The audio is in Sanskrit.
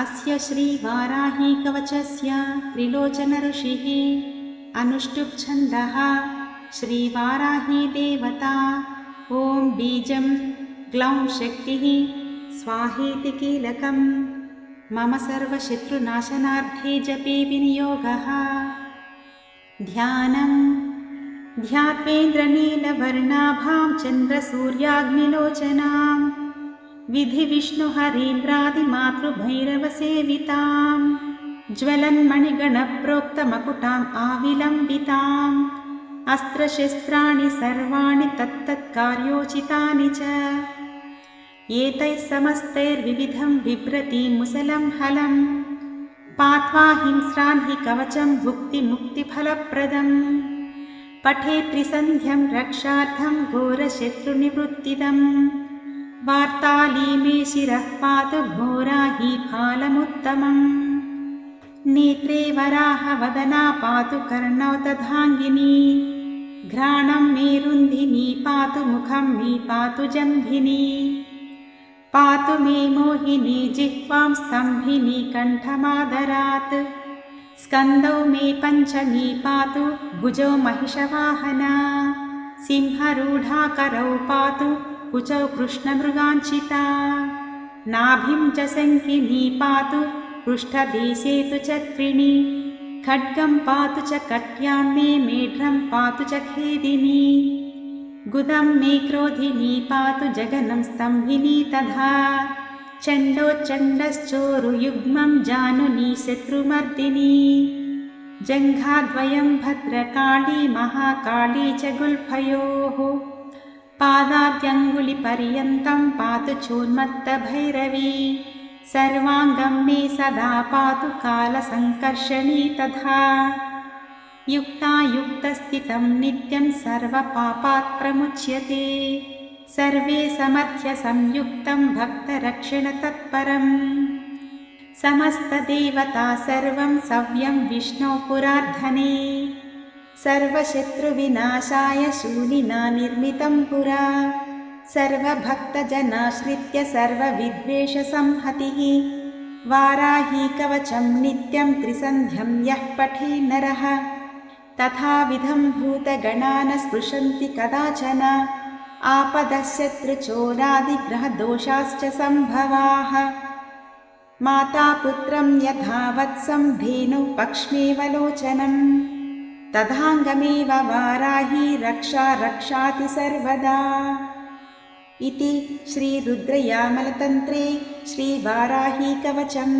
अस्य श्रीवाराहीकवचस्य त्रिलोचनऋषिः अनुष्टुप् छन्दः श्रीवाराही देवता। ॐ बीजं ग्लौं शक्तिः स्वाहेति कीलकं मम सर्वशत्रुनाशनार्थे जपे विनियोगः। ध्यानं ध्यात्वेन्द्रनीलवर्णाभां चन्द्रसूर्याग्निलोचनां विधिविष्णुहरीन्द्रादिमातृभैरवसेवितां ज्वलन्मणिगणप्रोक्तमकुटाम् आविलम्बिताम् अस्त्रशस्त्राणि सर्वाणि तत्तत्कार्योचितानि च एतैः समस्तैर्विविधं बिभ्रतीं मुसलं हलं पात्वा हिंस्रान् हि कवचं भुक्तिमुक्तिफलप्रदम् पठेत् त्रिसन्ध्यं रक्षार्थं घोरशत्रुनिवृत्तिदम् वार्ताली मे शिरः पातु घोरा हि फालमुत्तमम् नेत्रे वराहवदना पातु कर्णौ तथाङ्गिनी घ्राणं मे रुन्धिनी पातु मुखं मे पातु जम्भिनी पातु मे मोहिनी जिह्वां स्तम्भिनी कण्ठमादरात् स्कन्दौ मे पञ्चमी पातु भुजौ महिषवाहना सिंहरूढाकरौ पातु कुचौ कृष्णमृगाञ्चिता नाभिं च शङ्खिनी पातु पृष्ठदेशे तु चक्रिणी खड्गं पातु च कट्यां मे मेढ्रं पातु च खेदिनी गुदं मे क्रोधिनी पातु जगनं स्तम्भिनी तथा चण्डोच्चण्डश्चोरुयुग्मं जानुनी शत्रुमर्दिनी जङ्घाद्वयं भद्रकाली महाकाली च गुल्फयोः पादाद्यङ्गुलिपर्यन्तं पातु चोन्मत्तभैरवी सर्वाङ्गं मे सदा पातु कालसङ्कर्षणी तथा युक्तायुक्तस्थितं नित्यं सर्वपापात् प्रमुच्यते सर्वे समर्थ्य संयुक्तं भक्तरक्षणतत्परम् समस्तदेवता सर्वं सव्यं विष्णो पुरार्धने सर्वशत्रुविनाशाय शूलिना निर्मितं पुरा सर्वभक्तजनाश्रित्य सर्वविद्वेषसंहतिः वाराही कवचं नित्यं त्रिसन्ध्यं यः पठे नरः तथाविधं भूतगणान् स्पृशन्ति कदाचन आपदः शत्रुचोरादिग्रहदोषाश्च सम्भवाः माता पुत्रं यथा वत्सं धेनुः पक्ष्मेवलोचनं तथाङ्गमेव वाराही रक्षा रक्षाति सर्वदा इति श्रीरुद्रयामलतन्त्रे श्रीवाराहीकवचम्।